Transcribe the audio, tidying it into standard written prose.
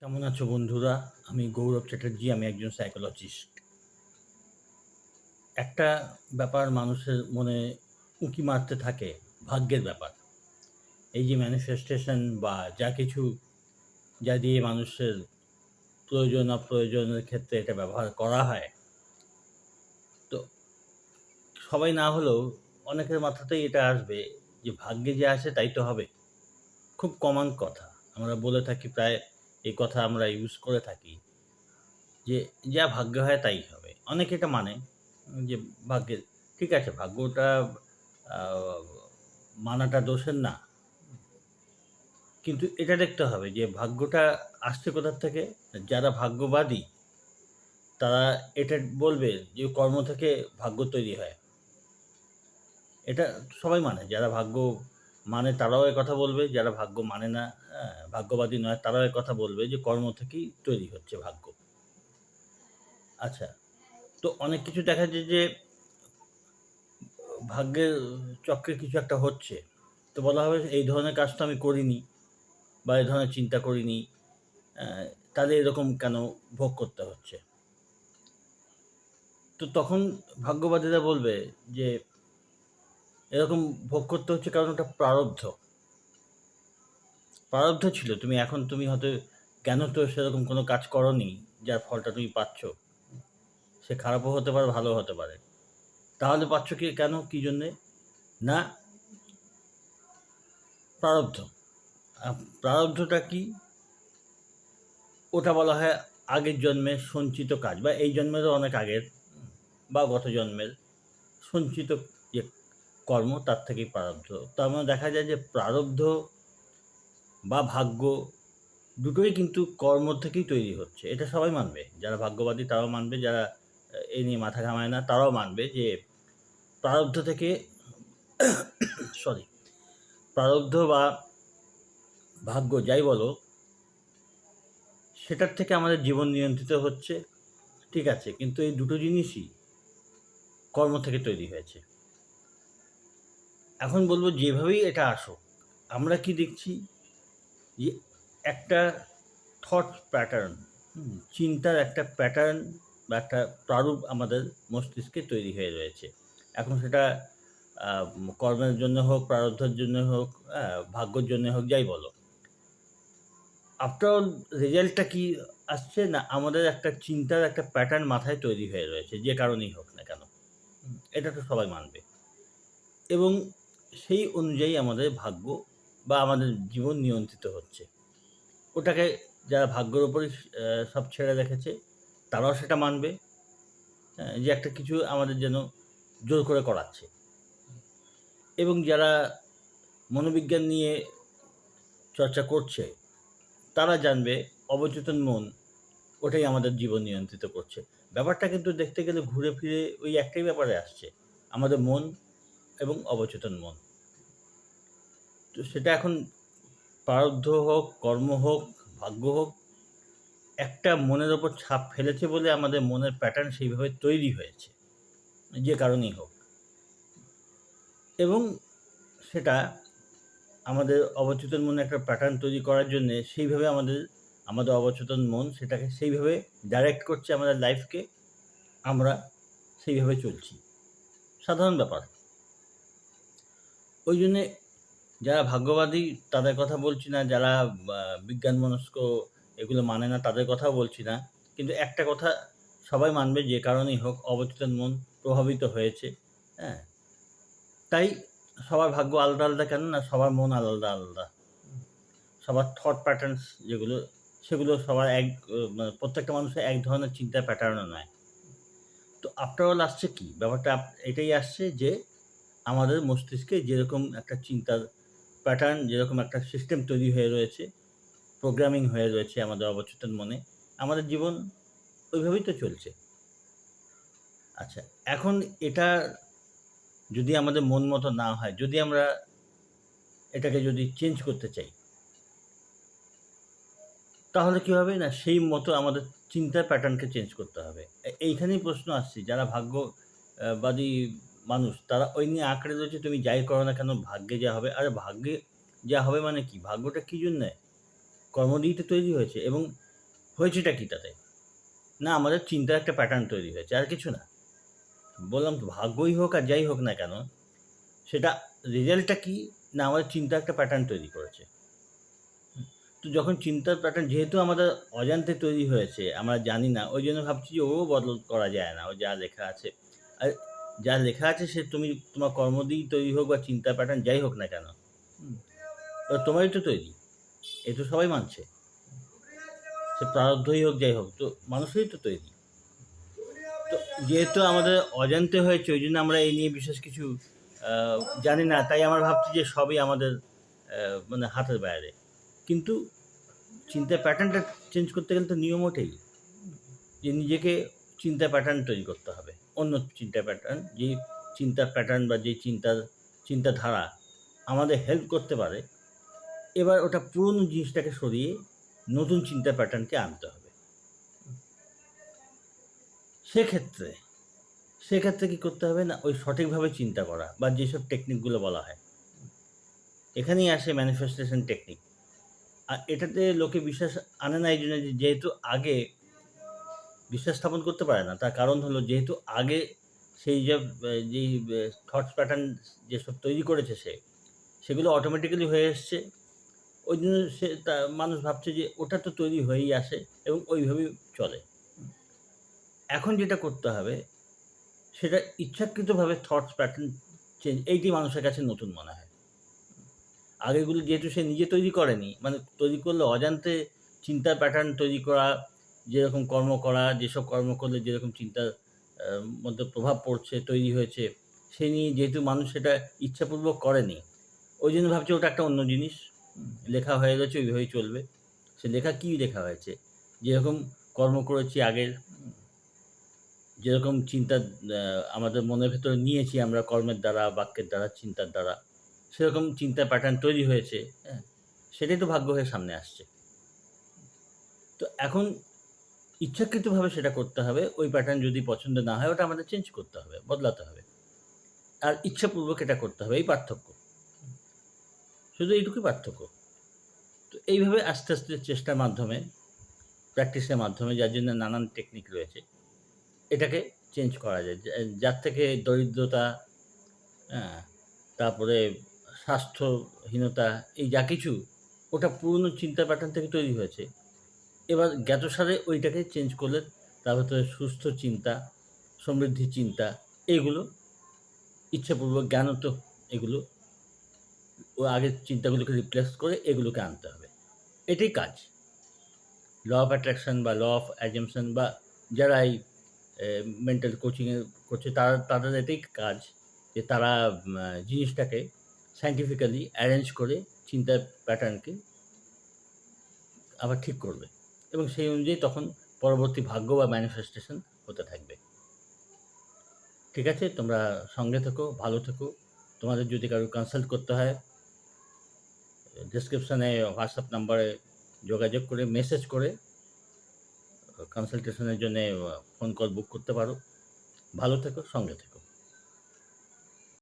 কেমন আছো বন্ধুরা? আমি গৌরব চ্যাটার্জি, আমি একজন সাইকোলজিস্ট। একটা ব্যাপার মানুষের মনে উঁকি মারতে থাকে, ভাগ্যের ব্যাপার। এই যে ম্যানিফেস্টেশন বা যা কিছু যা দিয়ে মানুষের প্রয়োজন অপ্রয়োজনের ক্ষেত্রে এটা ব্যবহার করা হয়। তো সবাই না হলেও অনেকের মাথাতেই এটা আসবে যে ভাগ্যে যা আছে তাই তো হবে। খুব কমন কথা। আমরা বলে থাকি প্রায়, এই কথা আমরা ইউজ করে থাকি যে, যা ভাগ্যে হয় তাই হবে। অনেকে এটা মানে যে ভাগ্যের, ঠিক আছে, ভাগ্যটা আ মানাটা দোষের না। কিন্তু এটা দেখতে হবে যে ভাগ্যটা আসছে কোথা থেকে? যারা ভাগ্যবাদী তারা এটা বলবে যে কর্ম থেকে ভাগ্য তৈরি হয়। এটা সবাই মানে। যারা ভাগ্য মানে তারাও একথা বলবে, যারা ভাগ্য মানে না, ভাগ্যবাদী নয় তারাও একথা বলবে যে কর্ম থেকেই তৈরি হচ্ছে ভাগ্য। আচ্ছা, তো অনেক কিছু দেখা যায় যে ভাগ্যের চক্রে কিছু একটা হচ্ছে। তো বলা হবে এই ধরনের কাজ তো আমি করিনি বা এই ধরনের চিন্তা করিনি। অ্যা তাহলে এরকম কেন ভোগ করতে হচ্ছে? তো তখন ভাগ্যবাদীরা বলবে যে এরকম ভোগ করতে হচ্ছে কারণ ওটা প্রারব্ধ। প্রারব্ধ ছিল। তুমি হয়তো জ্ঞানত সেরকম কোনো কাজ করোনি, যার ফলটা তুমি পাচ্ছ। সে খারাপও হতে পারে, ভালোও হতে পারে। তাহলে পাচ্ছ কি কেন? কি জন্যে? না, প্রারব্ধ। আ প্রারব্ধটা কি? ওটা বলা হয় আগের জন্মের সঞ্চিত কাজ বা এই জন্মেরও অনেক আগের, বা গত জন্মের সঞ্চিত যে কর্ম তার থেকেই প্রারব্ধ। তার মানে দেখা যায় যে প্রারব্ধ বা ভাগ্য দুটোই কিন্তু কর্ম থেকেই তৈরি হচ্ছে। এটা সবাই মানবে। যারা ভাগ্যবাদী তারাও মানবে, যারা এই নিয়ে মাথা ঘামায় না তারাও মানবে যে প্রারব্ধ থেকে সরি, প্রারব্ধ বা ভাগ্য যাই বলো, সেটার থেকে আমাদের জীবন নিয়ন্ত্রিত হচ্ছে। ঠিক আছে, কিন্তু এই দুটো জিনিসই কর্ম থেকে তৈরি হয়েছে। এখন বলব যেভাবেই এটা আসুক, আমরা কি দেখছি যে একটা থট প্যাটার্ন, চিন্তার একটা প্যাটার্ন বা একটা প্রারূপ আমাদের মস্তিষ্কে তৈরি হয়ে রয়েছে। এখন সেটা আ কর্মের জন্য হোক, প্রারব্ধের জন্য হোক, ভাগ্যর জন্যে হোক, যাই বলো। আফটার অল রেজাল্টটা কি আসছে? না, আমাদের একটা চিন্তার একটা প্যাটার্ন মাথায় তৈরি হয়ে রয়েছে, যে কারণেই হোক না কেন। এটা তো সবাই মানবে। এবং সেই অনুযায়ী আমাদের ভাগ্য বা আমাদের জীবন নিয়ন্ত্রিত হচ্ছে। ওটাকে যারা ভাগ্যের উপরেই সব ছেড়ে রেখেছে, তারাও সেটা মানবে, যে একটা কিছু আমাদের যেন জোর করে করাচ্ছে। এবং যারা মনোবিজ্ঞান নিয়ে চর্চা করছে, তারা জানবে অবচেতন মন ওটাই আমাদের জীবন নিয়ন্ত্রিত করছে। ব্যাপারটা কিন্তু দেখতে গেলে ঘুরে ফিরে ওই একটাই ব্যাপারে আসছে। আমাদের মন এবং অবচেতন মন। তো সেটা এখন প্রারব্ধ হোক, কর্ম হোক, ভাগ্য হোক, একটা মনের ওপর ছাপ ফেলেছে বলে আমাদের মনের প্যাটার্ন সেইভাবে তৈরি হয়েছে, যে কারণেই হোক। এবং সেটা আমাদের অবচেতন মনে একটা প্যাটার্ন তৈরি করার জন্যে সেইভাবে আমাদের অবচেতন মন সেটাকে সেইভাবে ডাইরেক্ট করছে আমাদের লাইফকে। আমরা সেইভাবে চলছি। সাধারণ ব্যাপার। ওই জন্যে যারা ভাগ্যবাদী তাদের কথা বলছি না, যারা বিজ্ঞানমনস্ক এগুলো মানে না তাদের কথাও বলছি না। কিন্তু একটা কথা সবাই মানবে, যে কারণেই হোক অবচেতন মন প্রভাবিত হয়েছে, হ্যাঁ? তাই সবার ভাগ্য আলাদা, আলাদা কেন না, সবার মন আলাদা, আলাদা। সবার থট প্যাটার্নস যেগুলো, সেগুলো সবার মানে প্রত্যেকটা মানুষের এক ধরনের চিন্তার প্যাটার্নও নয়। তো আফটার অল আসছে কি? ব্যাপারটা এটাই আসছে যে আমাদের মস্তিষ্কে যেরকম একটা চিন্তার প্যাটার্ন, যেরকম একটা সিস্টেম তৈরি হয়ে রয়েছে, প্রোগ্রামিং হয়ে রয়েছে আমাদের অবচেতন মনে, আমাদের জীবন ওইভাবেই তো চলছে। আচ্ছা, এখন এটা যদি আমাদের মন মতো না হয়, যদি আমরা এটাকে যদি চেঞ্জ করতে চাই, তাহলে কি হবে? না, সেই মতো আমাদের চিন্তার প্যাটার্নকে চেঞ্জ করতে হবে। এইখানেই প্রশ্ন আসছে, যারা ভাগ্য বাদী মানুষ তারা ওই নিয়ে আঁকড়ে রয়েছে, তুমি যাই করো না কেন ভাগ্যে যা হবে। আরে ভাগ্যে যা হবে মানে কি? ভাগ্যটা কি জন্যে? কর্ম দিয়েই তো তৈরি হয়েছে। এবং হয়েছেটা কি তাতে? না আমাদের চিন্তার একটা প্যাটার্ন তৈরি হয়েছে, আর কিছু না। বললাম তো ভাগ্যই হোক আর যাই হোক না কেন, সেটা রেজাল্টটা কী? না আমাদের চিন্তার একটা প্যাটার্ন তৈরি করেছে। তো যখন চিন্তার প্যাটার্ন যেহেতু আমাদের অজান্তে তৈরি হয়েছে, আমরা জানি না, ওই জন্য ভাবছি যে ওও বদল করা যায় না, ও যা লেখা আছে। আর যা লেখা আছে সে তুমি তোমার কর্ম দিয়েই তৈরি হোক বা চিন্তার প্যাটার্ন যাই হোক না কেন, ওটা তোমারই তো তৈরি। এ তো সবাই মানছে। সে প্রারব্ধই হোক যাই হোক, তো মানুষেরই তো তৈরি। তো যেহেতু আমাদের অজান্তে হয়েছে, ওই জন্য আমরা এই নিয়ে বিশেষ কিছু জানি না, তাই আমরা ভাবছি যে সবই আমাদের মানে হাতের বাইরে। কিন্তু চিন্তার প্যাটার্নটা চেঞ্জ করতে গেলে তো নিয়ম ওঠেই যে নিজেকে চিন্তা প্যাটার্ন তৈরি করতে হবে, অন্য চিন্তা প্যাটার্ন, যে চিন্তার প্যাটার্ন বা যে চিন্তাধারা আমাদের হেল্প করতে পারে। এবার ওটা পুরনো জিনিসটাকে সরিয়ে নতুন চিন্তা প্যাটার্নকে আনতে হবে। সেক্ষেত্রে কী করতে হবে না, ওই সঠিকভাবে চিন্তা করা বা যেসব টেকনিকগুলো বলা হয়, এখানেই আসে ম্যানিফেস্টেশন টেকনিক। আর এটাতে লোকে বিশ্বাস আনে না এই জন্য, যেহেতু আগে বিশ্বাস স্থাপন করতে পারে না। তার কারণ হলো যেহেতু আগে সেই যেই থটস প্যাটার্ন যেসব তৈরি করেছে সেগুলো অটোমেটিক্যালি হয়ে এসছে। ওই জন্য মানুষ ভাবছে যে ওটা তো তৈরি হয়েই আসে এবং ওইভাবেই চলে। এখন যেটা করতে হবে সেটা ইচ্ছাকৃতভাবে থটস প্যাটার্ন চেঞ্জ, এইটি মানুষের কাছে নতুন মনে হয়। আগেগুলো যেহেতু সে নিজে তৈরি করেনি, মানে তৈরি করলে অজান্তে চিন্তার প্যাটার্ন তৈরি করা, যেরকম কর্ম করা, যেসব কর্ম করলে যেরকম চিন্তার মধ্যে প্রভাব পড়ছে, তৈরি হয়েছে, সে নিয়ে যেহেতু মানুষ সেটা ইচ্ছাপূর্বক করেনি, ওই জন্য ভাবছে ওটা একটা অন্য জিনিস, লেখা হয়ে গেছে ওইভাবেই চলবে। সে লেখা কী লেখা হয়েছে? যেরকম কর্ম করেছি আগের, যেরকম চিন্তা আমাদের মনের ভেতরে নিয়েছি আমরা কর্মের দ্বারা, বাক্যের দ্বারা, চিন্তার দ্বারা, সেরকম চিন্তার প্যাটার্ন তৈরি হয়েছে, হ্যাঁ? সেটাই তো ভাগ্য হয়ে সামনে আসছে। তো এখন ইচ্ছাকৃতভাবে সেটা করতে হবে। ওই প্যাটার্ন যদি পছন্দ না হয়, ওটা আমাদের চেঞ্জ করতে হবে, বদলাতে হবে। আর ইচ্ছাপূর্বক এটা করতে হবে, এই পার্থক্য। শুধু এইটুকুই পার্থক্য। তো এইভাবে আস্তে আস্তে চেষ্টার মাধ্যমে, প্র্যাকটিসের মাধ্যমে, যার জন্য নানান টেকনিক রয়েছে, এটাকে চেঞ্জ করা যায়। যার থেকে দরিদ্রতা, হ্যাঁ, তারপরে স্বাস্থ্যহীনতা, এই যা কিছু, ওটা পুরনো চিন্তা প্যাটার্ন থেকে তৈরি হয়েছে। এবার জ্ঞাতসারে ওইটাকে চেঞ্জ করলে তার ভেতরে সুস্থ চিন্তা, সমৃদ্ধি চিন্তা, এইগুলো ইচ্ছাপূর্বক জ্ঞানত, এগুলো ও আগের চিন্তাগুলোকে রিপ্লেস করে এগুলোকে আনতে হবে। এটাই কাজ। ল অফ অ্যাট্রাকশন বা ল অফ অ্যাজাম্পশন বা যারা এই মেন্টাল কোচিংয়ে করছে, তাদের এটাই কাজ যে তারা জিনিসটাকে সায়েন্টিফিক্যালি অ্যারেঞ্জ করে চিন্তার প্যাটার্নকে আবার ঠিক করবে এবং সেই অনুযায়ী তখন পরবর্তী ভাগ্য বা ম্যানিফেস্টেশন হতে থাকবে। ঠিক আছে? তোমরা সঙ্গে থেকো, ভালো থেকো। তোমাদের যদি কারো কনসাল্ট করতে হয়, ডেসক্রিপশানে হোয়াটসঅ্যাপ নাম্বারে যোগাযোগ করে, মেসেজ করে কনসালটেশনের জন্যে ফোন কল বুক করতে পারো। ভালো থেকো, সঙ্গে থেকো।